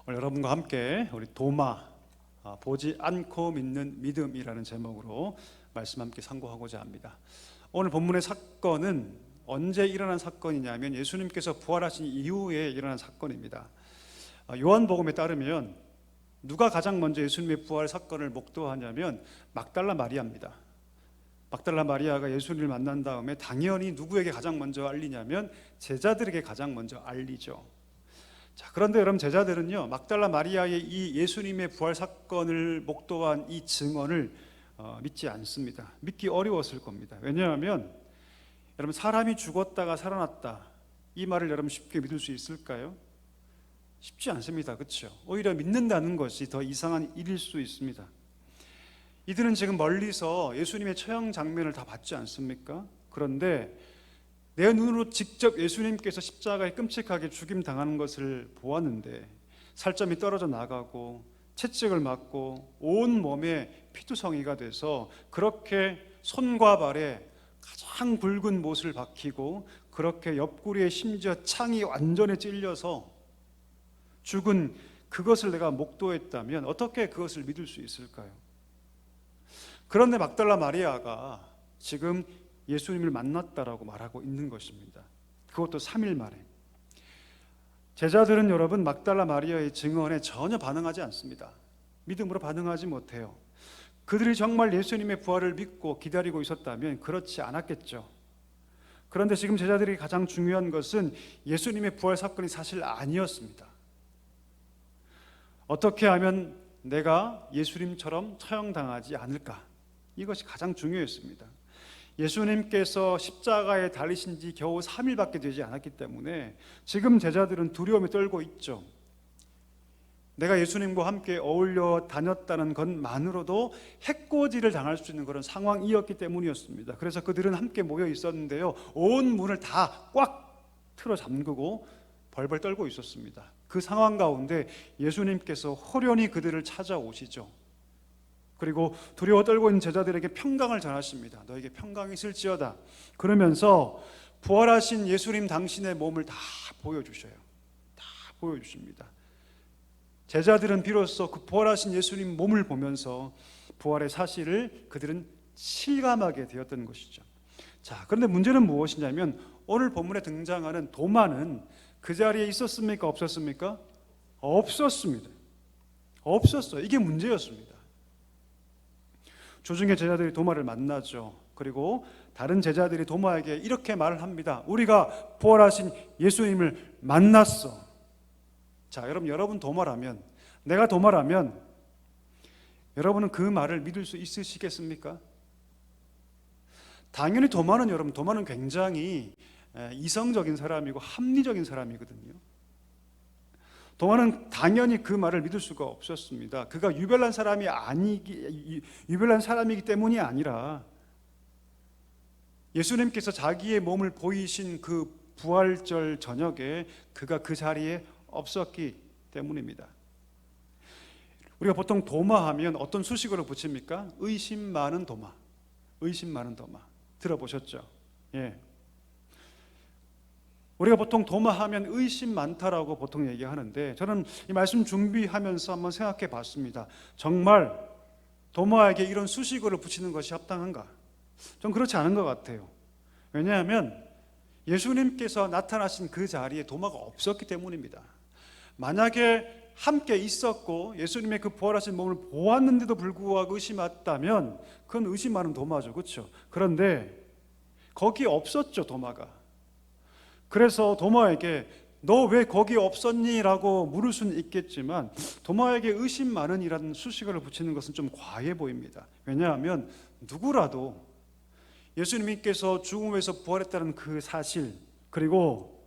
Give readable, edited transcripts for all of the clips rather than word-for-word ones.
오늘 여러분과 함께 우리 도마, 보지 않고 믿는 믿음이라는 제목으로 말씀 함께 상고하고자 합니다. 오늘 본문의 사건은 언제 일어난 사건이냐면 예수님께서 부활하신 이후에 일어난 사건입니다. 요한복음에 따르면 누가 가장 먼저 예수님의 부활 사건을 목도하냐면 막달라 마리아입니다. 막달라 마리아가 예수님을 만난 다음에 당연히 누구에게 가장 먼저 알리냐면 제자들에게 가장 먼저 알리죠. 자, 그런데 여러분, 제자들은요, 막달라 마리아의 이 예수님의 부활 사건을 목도한 이 증언을 믿지 않습니다. 믿기 어려웠을 겁니다. 왜냐하면 여러분, 사람이 죽었다가 살아났다, 이 말을 여러분 쉽게 믿을 수 있을까요? 쉽지 않습니다. 그렇죠? 오히려 믿는다는 것이 더 이상한 일일 수 있습니다. 이들은 지금 멀리서 예수님의 처형 장면을 다 봤지 않습니까? 그런데 내 눈으로 직접 예수님께서 십자가에 끔찍하게 죽임당하는 것을 보았는데 살점이 떨어져 나가고 채찍을 맞고 온 몸에 피투성이가 돼서 그렇게 손과 발에 가장 굵은 못을 박히고 그렇게 옆구리에 심지어 창이 완전히 찔려서 죽은 그것을 내가 목도했다면 어떻게 그것을 믿을 수 있을까요? 그런데 막달라 마리아가 지금 예수님을 만났다라고 말하고 있는 것입니다. 그것도 3일 만에. 제자들은 여러분, 막달라 마리아의 증언에 전혀 반응하지 않습니다. 믿음으로 반응하지 못해요. 그들이 정말 예수님의 부활을 믿고 기다리고 있었다면 그렇지 않았겠죠. 그런데 지금 제자들이 가장 중요한 것은 예수님의 부활 사건이 사실 아니었습니다. 어떻게 하면 내가 예수님처럼 처형당하지 않을까? 이것이 가장 중요했습니다. 예수님께서 십자가에 달리신 지 겨우 3일밖에 되지 않았기 때문에 지금 제자들은 두려움에 떨고 있죠. 내가 예수님과 함께 어울려 다녔다는 것만으로도 해코지를 당할 수 있는 그런 상황이었기 때문이었습니다. 그래서 그들은 함께 모여 있었는데요, 온 문을 다 꽉 틀어 잠그고 벌벌 떨고 있었습니다. 그 상황 가운데 예수님께서 호련히 그들을 찾아오시죠. 그리고 두려워 떨고 있는 제자들에게 평강을 전하십니다. 너에게 평강이 있을지어다. 그러면서 부활하신 예수님 당신의 몸을 다 보여주셔요. 다 보여주십니다. 제자들은 비로소 그 부활하신 예수님 몸을 보면서 부활의 사실을 그들은 실감하게 되었던 것이죠. 자, 그런데 문제는 무엇이냐면 오늘 본문에 등장하는 도마는 그 자리에 있었습니까? 없었습니까? 없었습니다. 없었어요. 이게 문제였습니다. 조중의 제자들이 도마를 만나죠. 그리고 다른 제자들이 도마에게 이렇게 말을 합니다. 우리가 부활하신 예수님을 만났어. 자, 여러분 도마라면, 내가 도마라면 여러분은 그 말을 믿을 수 있으시겠습니까? 당연히 도마는 굉장히 이성적인 사람이고 합리적인 사람이거든요. 도마는 당연히 그 말을 믿을 수가 없었습니다. 그가 유별난 사람이기 때문이 아니라 예수님께서 자기의 몸을 보이신 그 부활절 저녁에 그가 그 자리에 없었기 때문입니다. 우리가 보통 도마하면 어떤 수식어를 붙입니까? 의심 많은 도마. 의심 많은 도마. 들어보셨죠? 예. 우리가 보통 도마하면 의심 많다라고 보통 얘기하는데 저는 이 말씀 준비하면서 한번 생각해 봤습니다. 정말 도마에게 이런 수식어를 붙이는 것이 합당한가? 좀 그렇지 않은 것 같아요. 왜냐하면 예수님께서 나타나신 그 자리에 도마가 없었기 때문입니다. 만약에 함께 있었고 예수님의 그 부활하신 몸을 보았는데도 불구하고 의심했다면 그건 의심 많은 도마죠. 그렇죠? 그런데 거기 없었죠, 도마가. 그래서 도마에게 너 왜 거기 없었니? 라고 물을 수는 있겠지만 도마에게 의심 많은이라는 수식어를 붙이는 것은 좀 과해 보입니다. 왜냐하면 누구라도 예수님께서 죽음에서 부활했다는 그 사실, 그리고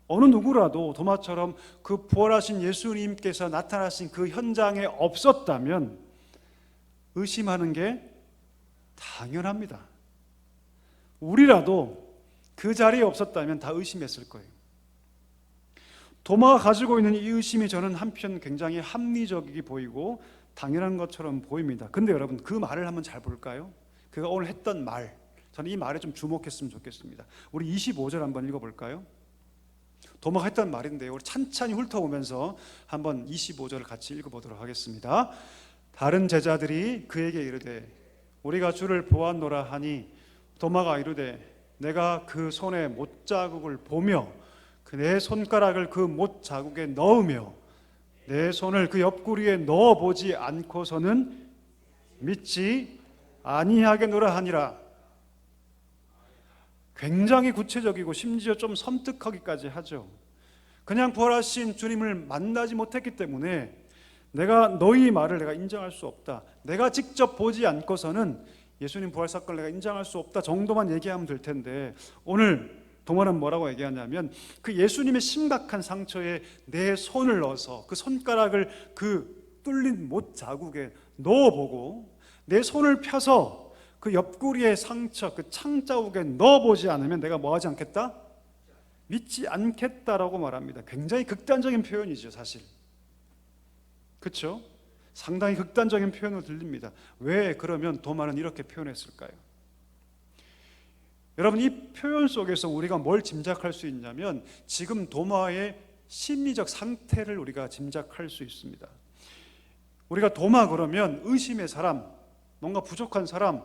어느 누구라도 도마처럼 그 부활하신 예수님께서 나타나신 그 현장에 없었다면 의심하는 게 당연합니다. 우리라도 그 자리에 없었다면 다 의심했을 거예요. 도마가 가지고 있는 이 의심이 저는 한편 굉장히 합리적이 보이고 당연한 것처럼 보입니다. 근데 여러분, 그 말을 한번 잘 볼까요? 그가 오늘 했던 말, 저는 이 말에 좀 주목했으면 좋겠습니다. 우리 25절 한번 읽어볼까요? 도마가 했던 말인데요. 우리 찬찬히 훑어보면서 한번 25절을 같이 읽어보도록 하겠습니다. 다른 제자들이 그에게 이르되 우리가 주를 보았노라 하니 도마가 이르되 내가 그 손에 못자국을 보며 그 내 손가락을 그 못자국에 넣으며 내 손을 그 옆구리에 넣어보지 않고서는 믿지 아니하겠노라 하니라. 굉장히 구체적이고 심지어 좀 섬뜩하기까지 하죠. 그냥 부활하신 주님을 만나지 못했기 때문에 내가 너희 말을 내가 인정할 수 없다, 내가 직접 보지 않고서는 예수님 부활 사건을 내가 인정할 수 없다 정도만 얘기하면 될 텐데, 오늘 도마는 뭐라고 얘기하냐면 그 예수님의 심각한 상처에 내 손을 넣어서 그 손가락을 그 뚫린 못 자국에 넣어보고 내 손을 펴서 그 옆구리의 상처 그 창자국에 넣어보지 않으면 내가 뭐하지 않겠다? 믿지 않겠다라고 말합니다. 굉장히 극단적인 표현이죠, 사실. 그렇죠? 상당히 극단적인 표현으로 들립니다. 왜 그러면 도마는 이렇게 표현했을까요? 여러분, 이 표현 속에서 우리가 뭘 짐작할 수 있냐면 지금 도마의 심리적 상태를 우리가 짐작할 수 있습니다. 우리가 도마 그러면 의심의 사람, 뭔가 부족한 사람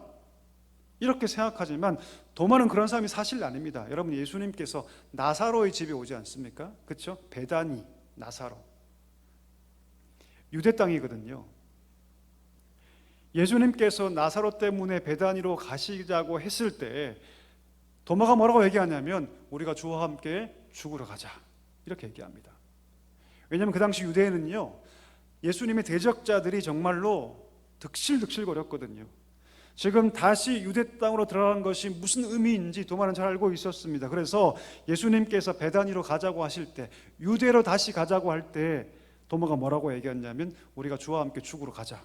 이렇게 생각하지만 도마는 그런 사람이 사실 아닙니다. 여러분, 예수님께서 나사로의 집에 오지 않습니까? 그렇죠? 베다니, 나사로, 유대 땅이거든요. 예수님께서 나사로 때문에 베다니로 가시자고 했을 때 도마가 뭐라고 얘기하냐면 우리가 주와 함께 죽으러 가자 이렇게 얘기합니다. 왜냐하면 그 당시 유대에는요, 예수님의 대적자들이 정말로 득실득실거렸거든요. 지금 다시 유대 땅으로 들어간 것이 무슨 의미인지 도마는 잘 알고 있었습니다. 그래서 예수님께서 베다니로 가자고 하실 때, 유대로 다시 가자고 할 때 도마가 뭐라고 얘기했냐면 우리가 주와 함께 죽으러 가자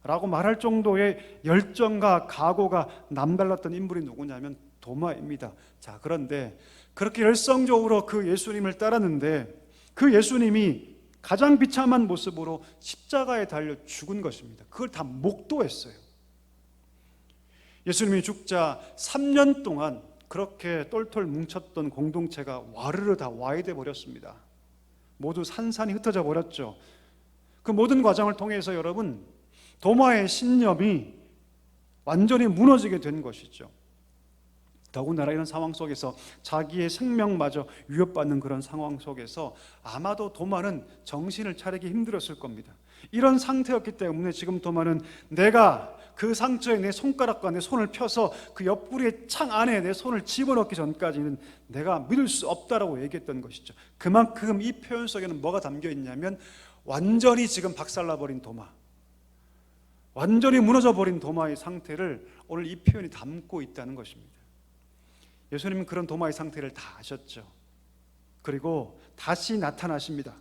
라고 말할 정도의 열정과 각오가 남달랐던 인물이 누구냐면 도마입니다. 자, 그런데 그렇게 열성적으로 그 예수님을 따랐는데 그 예수님이 가장 비참한 모습으로 십자가에 달려 죽은 것입니다. 그걸 다 목도했어요. 예수님이 죽자 3년 동안 그렇게 똘똘 뭉쳤던 공동체가 와르르 다 와해돼 버렸습니다. 모두 산산이 흩어져 버렸죠. 그 모든 과정을 통해서 여러분, 도마의 신념이 완전히 무너지게 된 것이죠. 더군다나 이런 상황 속에서 자기의 생명마저 위협받는 그런 상황 속에서 아마도 도마는 정신을 차리기 힘들었을 겁니다. 이런 상태였기 때문에 지금 도마는 내가 그 상처에 내 손가락과 내 손을 펴서 그 옆구리의 창 안에 내 손을 집어넣기 전까지는 내가 믿을 수 없다라고 얘기했던 것이죠. 그만큼 이 표현 속에는 뭐가 담겨 있냐면 완전히 지금 박살나버린 도마, 완전히 무너져버린 도마의 상태를 오늘 이 표현이 담고 있다는 것입니다. 예수님은 그런 도마의 상태를 다 아셨죠. 그리고 다시 나타나십니다.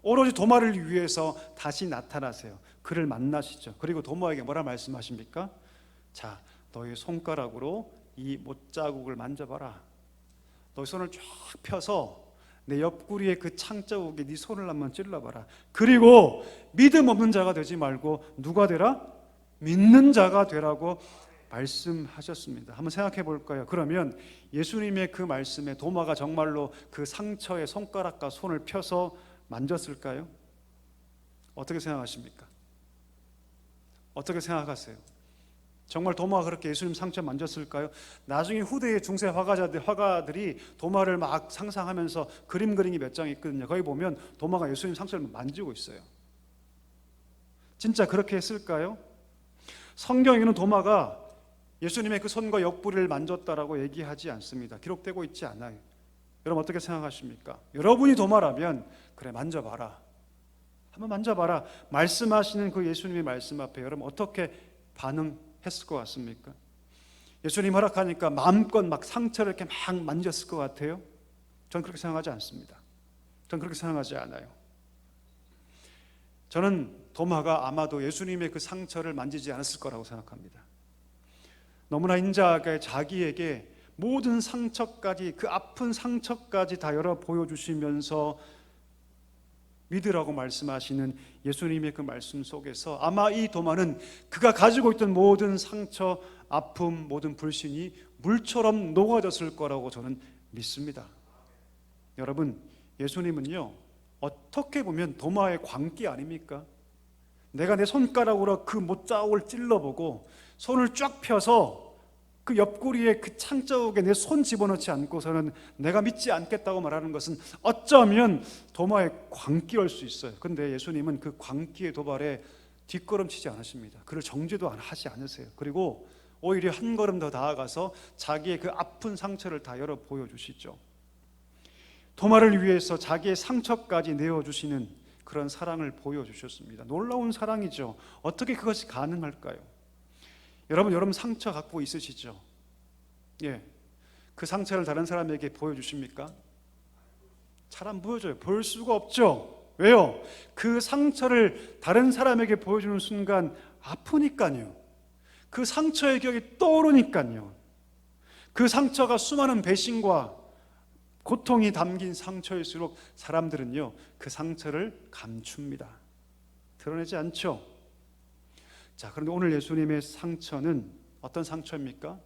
오로지 도마를 위해서 다시 나타나세요. 그를 만나시죠. 그리고 도마에게 뭐라 말씀하십니까? 자, 너의 손가락으로 이 못자국을 만져봐라. 너의 손을 쫙 펴서 내 옆구리에 그 창자국에 네 손을 한번 찔러봐라. 그리고 믿음 없는 자가 되지 말고 누가 되라? 믿는 자가 되라고 말씀하셨습니다. 한번 생각해 볼까요? 그러면 예수님의 그 말씀에 도마가 정말로 그 상처에 손가락과 손을 펴서 만졌을까요? 어떻게 생각하십니까? 어떻게 생각하세요? 정말 도마가 그렇게 예수님 상처 만졌을까요? 나중에 후대의 중세 화가들이 도마를 막 상상하면서 그림 그린 게 몇 장 있거든요. 거기 보면 도마가 예수님 상처를 만지고 있어요. 진짜 그렇게 했을까요? 성경에는 도마가 예수님의 그 손과 옆구리를 만졌다라고 얘기하지 않습니다. 기록되고 있지 않아요. 여러분 어떻게 생각하십니까? 여러분이 도마라면 그래 만져봐라, 한번 만져봐라 말씀하시는 그 예수님의 말씀 앞에 여러분 어떻게 반응했을 것 같습니까? 예수님 허락하니까 마음껏 막 상처를 이렇게 막 만졌을 것 같아요? 저는 그렇게 생각하지 않습니다. 저는 그렇게 생각하지 않아요. 저는 도마가 아마도 예수님의 그 상처를 만지지 않았을 거라고 생각합니다. 너무나 인자하게 자기에게 모든 상처까지, 그 아픈 상처까지 다 열어 보여주시면서 믿으라고 말씀하시는 예수님의 그 말씀 속에서 아마 이 도마는 그가 가지고 있던 모든 상처, 아픔, 모든 불신이 물처럼 녹아졌을 거라고 저는 믿습니다. 여러분, 예수님은요, 어떻게 보면 도마의 광기 아닙니까? 내가 내 손가락으로 그 못자국을 찔러보고 손을 쫙 펴서 그 옆구리에 그 창자국에 내 손 집어넣지 않고서는 내가 믿지 않겠다고 말하는 것은 어쩌면 도마의 광기일 수 있어요. 그런데 예수님은 그 광기의 도발에 뒷걸음치지 않으십니다. 그를 정죄도 하지 않으세요. 그리고 오히려 한 걸음 더 나아가서 자기의 그 아픈 상처를 다 열어 보여주시죠. 도마를 위해서 자기의 상처까지 내어주시는 그런 사랑을 보여주셨습니다. 놀라운 사랑이죠. 어떻게 그것이 가능할까요? 여러분 상처 갖고 있으시죠? 예, 그 상처를 다른 사람에게 보여주십니까? 잘 안 보여줘요. 볼 수가 없죠. 왜요? 그 상처를 다른 사람에게 보여주는 순간 아프니까요. 그 상처의 기억이 떠오르니까요. 그 상처가 수많은 배신과 고통이 담긴 상처일수록 사람들은요, 그 상처를 감춥니다. 드러내지 않죠. 자, 그런데 오늘 예수님의 상처는 어떤 상처입니까?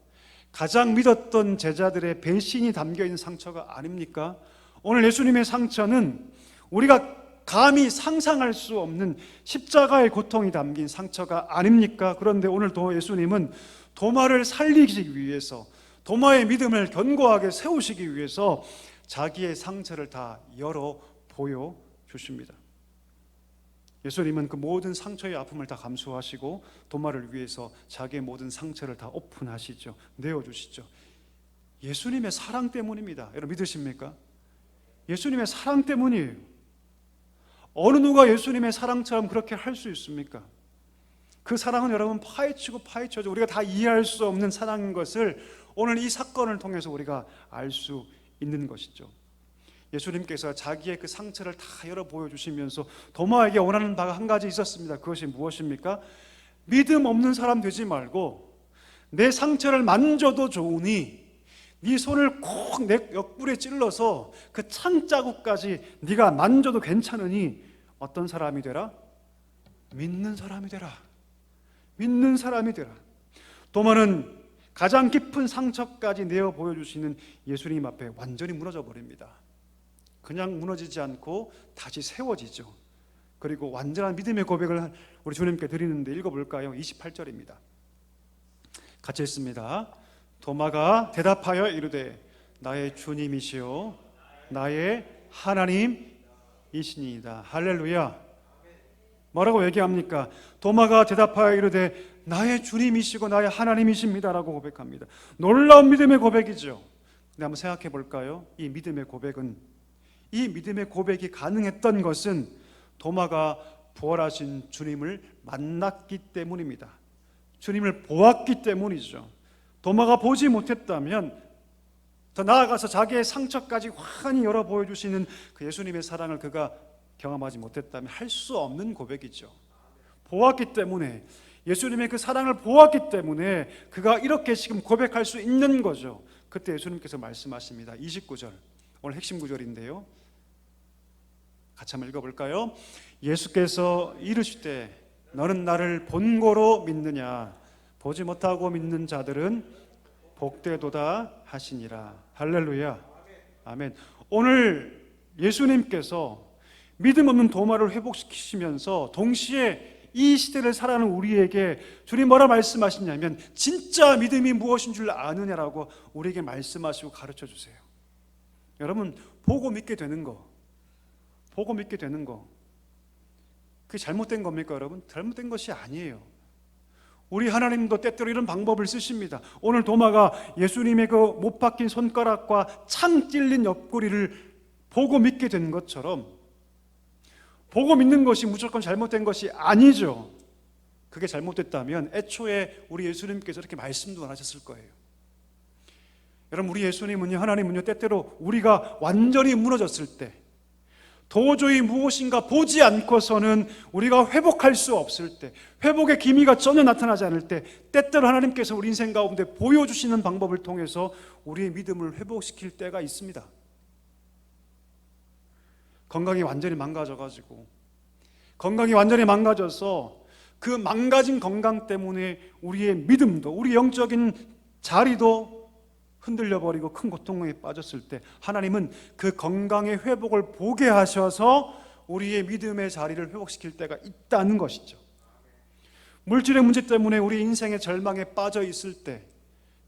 가장 믿었던 제자들의 배신이 담겨있는 상처가 아닙니까? 오늘 예수님의 상처는 우리가 감히 상상할 수 없는 십자가의 고통이 담긴 상처가 아닙니까? 그런데 오늘 예수님은 도마를 살리기 위해서, 도마의 믿음을 견고하게 세우시기 위해서 자기의 상처를 다 열어 보여주십니다. 예수님은 그 모든 상처의 아픔을 다 감수하시고 도마를 위해서 자기의 모든 상처를 다 오픈하시죠. 내어주시죠. 예수님의 사랑 때문입니다. 여러분 믿으십니까? 예수님의 사랑 때문이에요. 어느 누가 예수님의 사랑처럼 그렇게 할 수 있습니까? 그 사랑은 여러분 파헤쳐져 우리가 다 이해할 수 없는 사랑인 것을 오늘 이 사건을 통해서 우리가 알 수 있는 것이죠. 예수님께서 자기의 그 상처를 다 열어 보여주시면서 도마에게 원하는 바가 한 가지 있었습니다. 그것이 무엇입니까? 믿음 없는 사람 되지 말고 내 상처를 만져도 좋으니 네 손을 콕 내 옆구리에 찔러서 그 창자국까지 네가 만져도 괜찮으니 어떤 사람이 되라? 믿는 사람이 되라. 믿는 사람이 되라. 도마는 가장 깊은 상처까지 내어 보여주시는 예수님 앞에 완전히 무너져 버립니다. 그냥 무너지지 않고 다시 세워지죠. 그리고 완전한 믿음의 고백을 우리 주님께 드리는데 읽어볼까요? 28절입니다. 같이 읽습니다. 도마가 대답하여 이르되 나의 주님이시요 나의 하나님이시니이다. 할렐루야. 뭐라고 얘기합니까? 도마가 대답하여 이르되 나의 주님이시고 나의 하나님이십니다라고 고백합니다. 놀라운 믿음의 고백이죠. 근데 한번 생각해 볼까요? 이 믿음의 고백이 가능했던 것은 도마가 부활하신 주님을 만났기 때문입니다. 주님을 보았기 때문이죠. 도마가 보지 못했다면, 더 나아가서 자기의 상처까지 환히 열어 보여주시는 그 예수님의 사랑을 그가 경험하지 못했다면 할 수 없는 고백이죠. 보았기 때문에, 예수님의 그 사랑을 보았기 때문에 그가 이렇게 지금 고백할 수 있는 거죠. 그때 예수님께서 말씀하십니다. 29절, 오늘 핵심 구절인데요, 같이 한번 읽어볼까요? 예수께서 이르시되 너는 나를 본고로 믿느냐? 보지 못하고 믿는 자들은 복되도다 하시니라. 할렐루야. 아멘. 오늘 예수님께서 믿음 없는 도마를 회복시키시면서 동시에 이 시대를 살아가는 우리에게 주님 뭐라 말씀하시냐면 진짜 믿음이 무엇인 줄 아느냐라고 우리에게 말씀하시고 가르쳐 주세요. 여러분, 보고 믿게 되는 거, 그게 잘못된 겁니까? 여러분? 잘못된 것이 아니에요. 우리 하나님도 때때로 이런 방법을 쓰십니다. 오늘 도마가 예수님의 그 못 박힌 손가락과 창 찔린 옆구리를 보고 믿게 된 것처럼, 보고 믿는 것이 무조건 잘못된 것이 아니죠. 그게 잘못됐다면 애초에 우리 예수님께서 이렇게 말씀도 안 하셨을 거예요. 여러분, 우리 예수님은요, 하나님은요, 때때로 우리가 완전히 무너졌을 때, 도저히 무엇인가 보지 않고서는 우리가 회복할 수 없을 때, 회복의 기미가 전혀 나타나지 않을 때, 때때로 하나님께서 우리 인생 가운데 보여주시는 방법을 통해서 우리의 믿음을 회복시킬 때가 있습니다. 건강이 완전히 망가져서 그 망가진 건강 때문에 우리의 믿음도, 우리 영적인 자리도 흔들려 버리고 큰 고통에 빠졌을 때 하나님은 그 건강의 회복을 보게 하셔서 우리의 믿음의 자리를 회복시킬 때가 있다는 것이죠. 물질의 문제 때문에 우리 인생의 절망에 빠져 있을 때,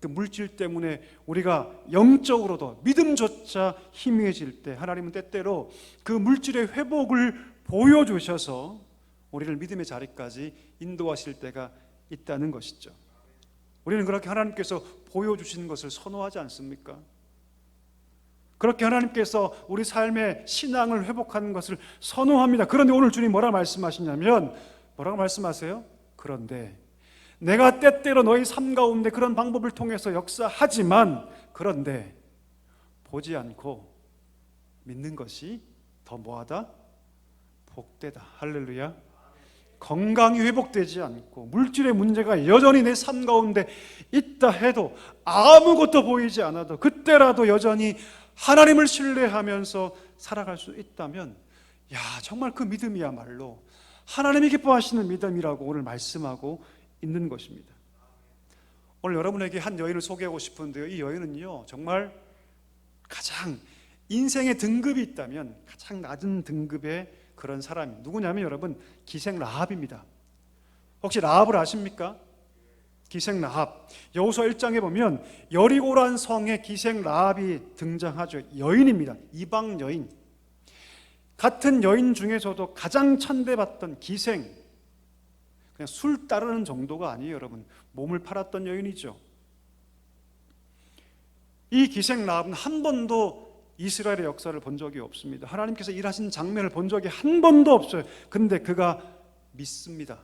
그 물질 때문에 우리가 영적으로도 믿음조차 희미해질 때 하나님은 때때로 그 물질의 회복을 보여주셔서 우리를 믿음의 자리까지 인도하실 때가 있다는 것이죠. 우리는 그렇게 하나님께서 보여주시는 것을 선호하지 않습니까? 그렇게 하나님께서 우리 삶의 신앙을 회복하는 것을 선호합니다. 그런데 오늘 주님 뭐라 말씀하시냐면, 뭐라고 말씀하세요? 그런데 내가 때때로 너희 삶 가운데 그런 방법을 통해서 역사하지만, 그런데 보지 않고 믿는 것이 더 뭐하다? 복되다. 할렐루야. 건강이 회복되지 않고 물질의 문제가 여전히 내 삶 가운데 있다 해도, 아무것도 보이지 않아도 그때라도 여전히 하나님을 신뢰하면서 살아갈 수 있다면, 야, 정말 그 믿음이야말로 하나님이 기뻐하시는 믿음이라고 오늘 말씀하고 있는 것입니다. 오늘 여러분에게 한 여인을 소개하고 싶은데요, 이 여인은요 정말 가장 인생의 등급이 있다면 가장 낮은 등급의 그런 사람이 누구냐면 여러분, 기생 라합입니다. 혹시 라합을 아십니까? 기생 라합. 여호수아 1장에 보면 여리고란 성에 기생 라합이 등장하죠. 여인입니다. 이방 여인. 같은 여인 중에서도 가장 천대받던 기생, 그냥 술 따르는 정도가 아니에요 여러분. 몸을 팔았던 여인이죠. 이 기생 라합은 한 번도 이스라엘의 역사를 본 적이 없습니다. 하나님께서 일하신 장면을 본 적이 한 번도 없어요. 근데 그가 믿습니다.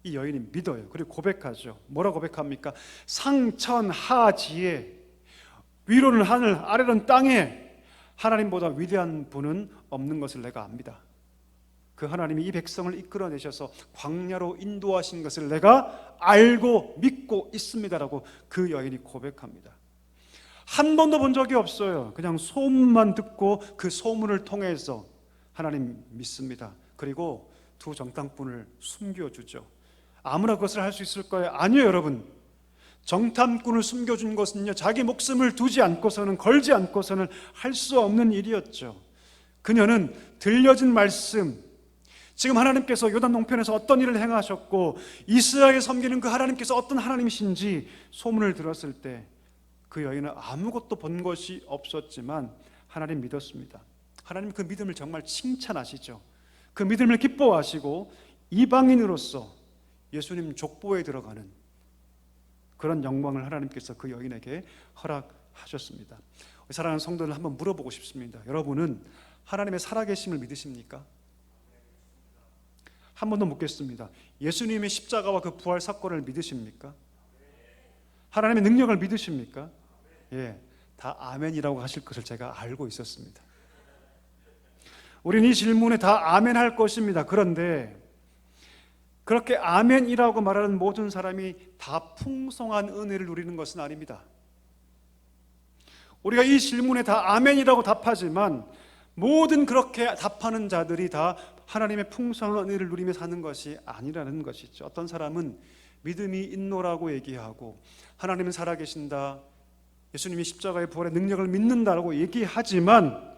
이 여인이 믿어요. 그리고 고백하죠. 뭐라 고백합니까? 상천하지에, 위로는 하늘 아래는 땅에 하나님보다 위대한 분은 없는 것을 내가 압니다. 그 하나님이 이 백성을 이끌어내셔서 광야로 인도하신 것을 내가 알고 믿고 있습니다라고 그 여인이 고백합니다. 한 번도 본 적이 없어요. 그냥 소문만 듣고 그 소문을 통해서 하나님 믿습니다. 그리고 두 정탐꾼을 숨겨주죠. 아무나 그것을 할 수 있을 거예요? 아니에요 여러분. 정탐꾼을 숨겨준 것은요, 자기 목숨을 두지 않고서는, 걸지 않고서는 할 수 없는 일이었죠. 그녀는 들려진 말씀, 지금 하나님께서 요단 동편에서 어떤 일을 행하셨고 이스라엘 섬기는 그 하나님께서 어떤 하나님이신지 소문을 들었을 때 그 여인은 아무것도 본 것이 없었지만 하나님 믿었습니다. 하나님 그 믿음을 정말 칭찬하시죠. 그 믿음을 기뻐하시고 이방인으로서 예수님 족보에 들어가는 그런 영광을 하나님께서 그 여인에게 허락하셨습니다. 사랑하는 성도들, 한번 물어보고 싶습니다. 여러분은 하나님의 살아계심을 믿으십니까? 한 번 더 묻겠습니다. 예수님의 십자가와 그 부활 사건을 믿으십니까? 하나님의 능력을 믿으십니까? 예, 다 아멘이라고 하실 것을 제가 알고 있었습니다. 우리는 이 질문에 다 아멘 할 것입니다. 그런데 그렇게 아멘이라고 말하는 모든 사람이 다 풍성한 은혜를 누리는 것은 아닙니다. 우리가 이 질문에 다 아멘이라고 답하지만 모든 그렇게 답하는 자들이 다 하나님의 풍성한 은혜를 누리며 사는 것이 아니라는 것이죠. 어떤 사람은 믿음이 있노라고 얘기하고 하나님은 살아계신다, 예수님이 십자가의 부활의 능력을 믿는다라고 얘기하지만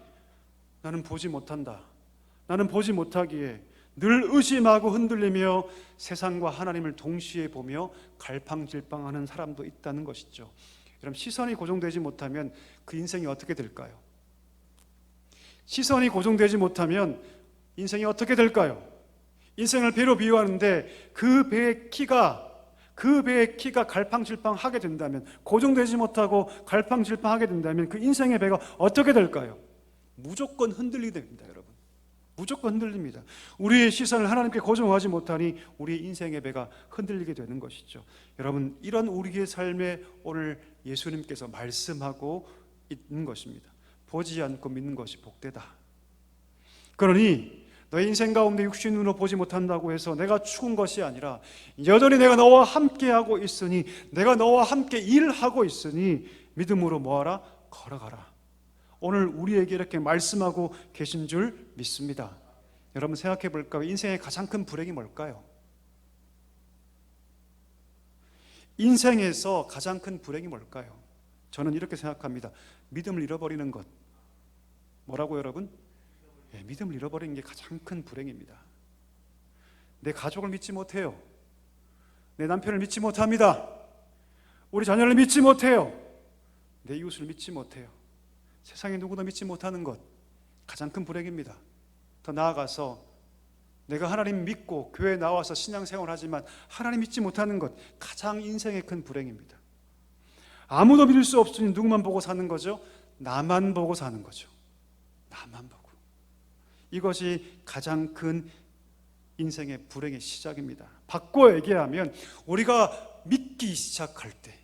나는 보지 못한다, 나는 보지 못하기에 늘 의심하고 흔들리며 세상과 하나님을 동시에 보며 갈팡질팡하는 사람도 있다는 것이죠. 여러분, 시선이 고정되지 못하면 그 인생이 어떻게 될까요? 시선이 고정되지 못하면 인생이 어떻게 될까요? 인생을 배로 비유하는데 그 배의 키가 갈팡질팡하게 된다면, 고정되지 못하고 갈팡질팡하게 된다면 그 인생의 배가 어떻게 될까요? 무조건 흔들리게 됩니다. 여러분, 무조건 흔들립니다. 우리의 시선을 하나님께 고정하지 못하니 우리 인생의 배가 흔들리게 되는 것이죠. 여러분, 이런 우리의 삶에 오늘 예수님께서 말씀하고 있는 것입니다. 보지 않고 믿는 것이 복되다. 그러니 너의 인생 가운데 육신으로 보지 못한다고 해서 내가 죽은 것이 아니라 여전히 내가 너와 함께하고 있으니, 내가 너와 함께 일하고 있으니 믿음으로 뭐하라? 걸어가라. 오늘 우리에게 이렇게 말씀하고 계신 줄 믿습니다. 여러분, 생각해 볼까요? 인생의 가장 큰 불행이 뭘까요? 인생에서 가장 큰 불행이 뭘까요? 저는 이렇게 생각합니다. 믿음을 잃어버리는 것, 뭐라고 여러분? 믿음을 잃어버리는 게 가장 큰 불행입니다. 내 가족을 믿지 못해요. 내 남편을 믿지 못합니다. 우리 자녀를 믿지 못해요. 내 이웃을 믿지 못해요. 세상에 누구도 믿지 못하는 것, 가장 큰 불행입니다. 더 나아가서 내가 하나님 믿고 교회에 나와서 신앙생활을 하지만 하나님 믿지 못하는 것, 가장 인생의 큰 불행입니다. 아무도 믿을 수 없으니 누구만 보고 사는 거죠? 나만 보고 사는 거죠. 나만 보고. 이것이 가장 큰 인생의 불행의 시작입니다. 바꿔 얘기하면 우리가 믿기 시작할 때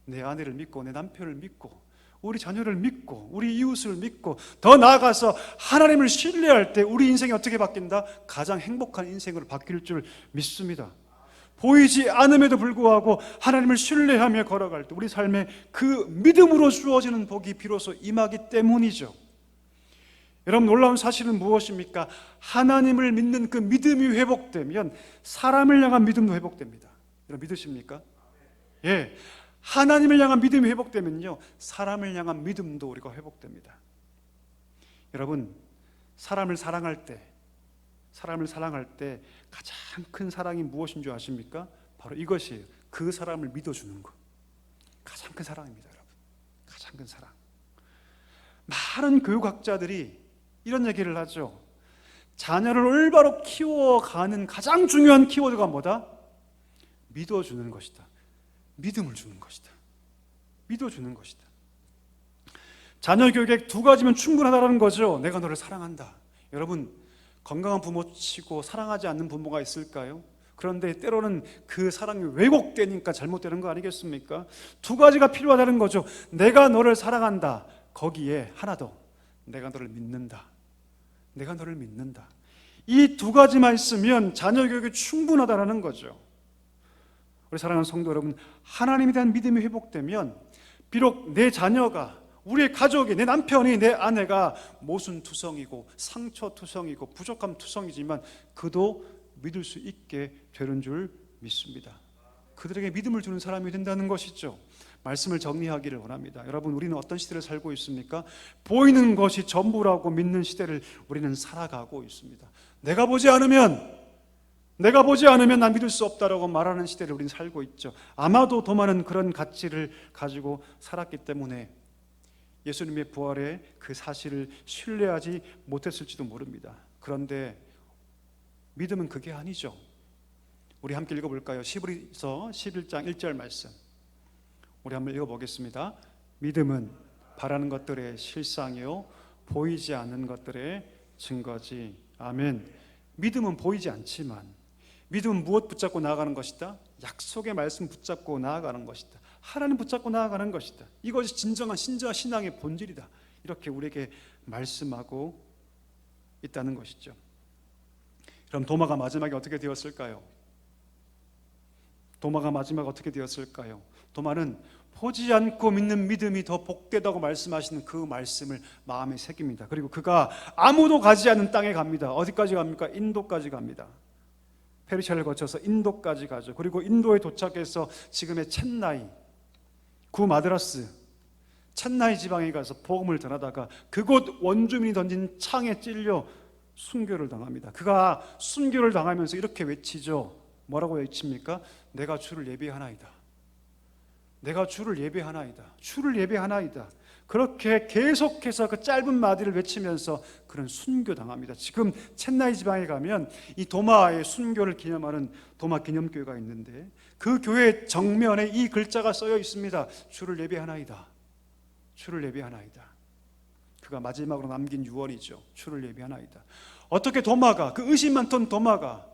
내 아내를 믿고 내 남편을 믿고 우리 자녀를 믿고 우리 이웃을 믿고 더 나아가서 하나님을 신뢰할 때 우리 인생이 어떻게 바뀐다? 가장 행복한 인생으로 바뀔 줄 믿습니다. 보이지 않음에도 불구하고 하나님을 신뢰하며 걸어갈 때 우리 삶에 그 믿음으로 주어지는 복이 비로소 임하기 때문이죠. 여러분, 놀라운 사실은 무엇입니까? 하나님을 믿는 그 믿음이 회복되면 사람을 향한 믿음도 회복됩니다. 여러분 믿으십니까? 예, 하나님을 향한 믿음이 회복되면요 사람을 향한 믿음도 우리가 회복됩니다. 여러분, 사람을 사랑할 때 가장 큰 사랑이 무엇인 줄 아십니까? 바로 이것이에요. 그 사람을 믿어주는 것. 가장 큰 사랑입니다. 여러분, 가장 큰 사랑. 많은 교육학자들이 이런 얘기를 하죠. 자녀를 올바로 키워가는 가장 중요한 키워드가 뭐다? 믿어주는 것이다. 믿음을 주는 것이다. 믿어주는 것이다. 자녀 교육에 두 가지면 충분하다는 거죠. 내가 너를 사랑한다. 여러분, 건강한 부모치고 사랑하지 않는 부모가 있을까요? 그런데 때로는 그 사랑이 왜곡되니까 잘못되는 거 아니겠습니까? 두 가지가 필요하다는 거죠. 내가 너를 사랑한다. 거기에 하나 더, 내가 너를 믿는다. 내가 너를 믿는다. 이 두 가지만 있으면 자녀 교육이 충분하다는 거죠. 우리 사랑하는 성도 여러분, 하나님에 대한 믿음이 회복되면 비록 내 자녀가, 우리의 가족이, 내 남편이, 내 아내가 모순투성이고 상처투성이고 부족함투성이지만 그도 믿을 수 있게 되는 줄 믿습니다. 그들에게 믿음을 주는 사람이 된다는 것이죠. 말씀을 정리하기를 원합니다. 여러분, 우리는 어떤 시대를 살고 있습니까? 보이는 것이 전부라고 믿는 시대를 우리는 살아가고 있습니다. 내가 보지 않으면 난 믿을 수 없다라고 말하는 시대를 우리는 살고 있죠. 아마도 도마는 그런 가치를 가지고 살았기 때문에 예수님의 부활의 그 사실을 신뢰하지 못했을지도 모릅니다. 그런데 믿음은 그게 아니죠. 우리 함께 읽어볼까요? 히브리서 11장 1절 말씀, 우리 한번 읽어보겠습니다. 믿음은 바라는 것들의 실상이요 보이지 않는 것들의 증거지. 아멘. 믿음은 보이지 않지만, 믿음은 무엇 붙잡고 나아가는 것이다? 약속의 말씀 붙잡고 나아가는 것이다. 하나님 붙잡고 나아가는 것이다. 이것이 진정한 신앙의 본질이다. 이렇게 우리에게 말씀하고 있다는 것이죠. 그럼 도마가 마지막에 어떻게 되었을까요? 도마는 보지 않고 믿는 믿음이 더 복되다고 말씀하시는 그 말씀을 마음에 새깁니다. 그리고 그가 아무도 가지 않는 땅에 갑니다. 어디까지 갑니까? 인도까지 갑니다. 페르시아를 거쳐서 인도까지 가죠. 그리고 인도에 도착해서 지금의 첸나이, 구마드라스, 첸나이 지방에 가서 복음을 전하다가 그곳 원주민이 던진 창에 찔려 순교를 당합니다. 그가 순교를 당하면서 이렇게 외치죠. 뭐라고 외칩니까? 내가 주를 예배하나이다. 내가 주를 예배하나이다. 주를 예배하나이다. 그렇게 계속해서 그 짧은 마디를 외치면서 그런 순교당합니다. 지금 첸나이 지방에 가면 이 도마의 순교를 기념하는 도마 기념교회가 있는데 그 교회 정면에 이 글자가 써여 있습니다. 주를 예배하나이다. 주를 예배하나이다. 그가 마지막으로 남긴 유언이죠. 주를 예배하나이다. 어떻게 도마가, 그 의심 많던 도마가,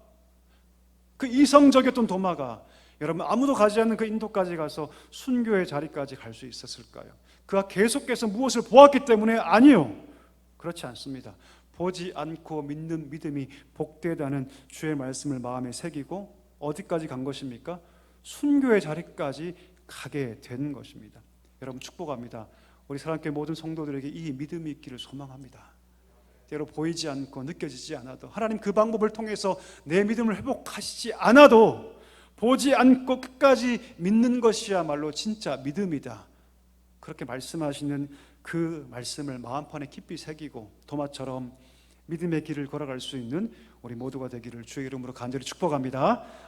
그 이성적이었던 도마가 여러분 아무도 가지 않는 그 인도까지 가서 순교의 자리까지 갈 수 있었을까요? 그가 계속해서 무엇을 보았기 때문에? 아니요, 그렇지 않습니다. 보지 않고 믿는 믿음이 복되다는 주의 말씀을 마음에 새기고 어디까지 간 것입니까? 순교의 자리까지 가게 된 것입니다. 여러분 축복합니다. 우리 사랑교회 모든 성도들에게 이 믿음이 있기를 소망합니다. 때로 보이지 않고 느껴지지 않아도, 하나님 그 방법을 통해서 내 믿음을 회복하시지 않아도 보지 않고 끝까지 믿는 것이야말로 진짜 믿음이다. 그렇게 말씀하시는 그 말씀을 마음판에 깊이 새기고 도마처럼 믿음의 길을 걸어갈 수 있는 우리 모두가 되기를 주의 이름으로 간절히 축복합니다.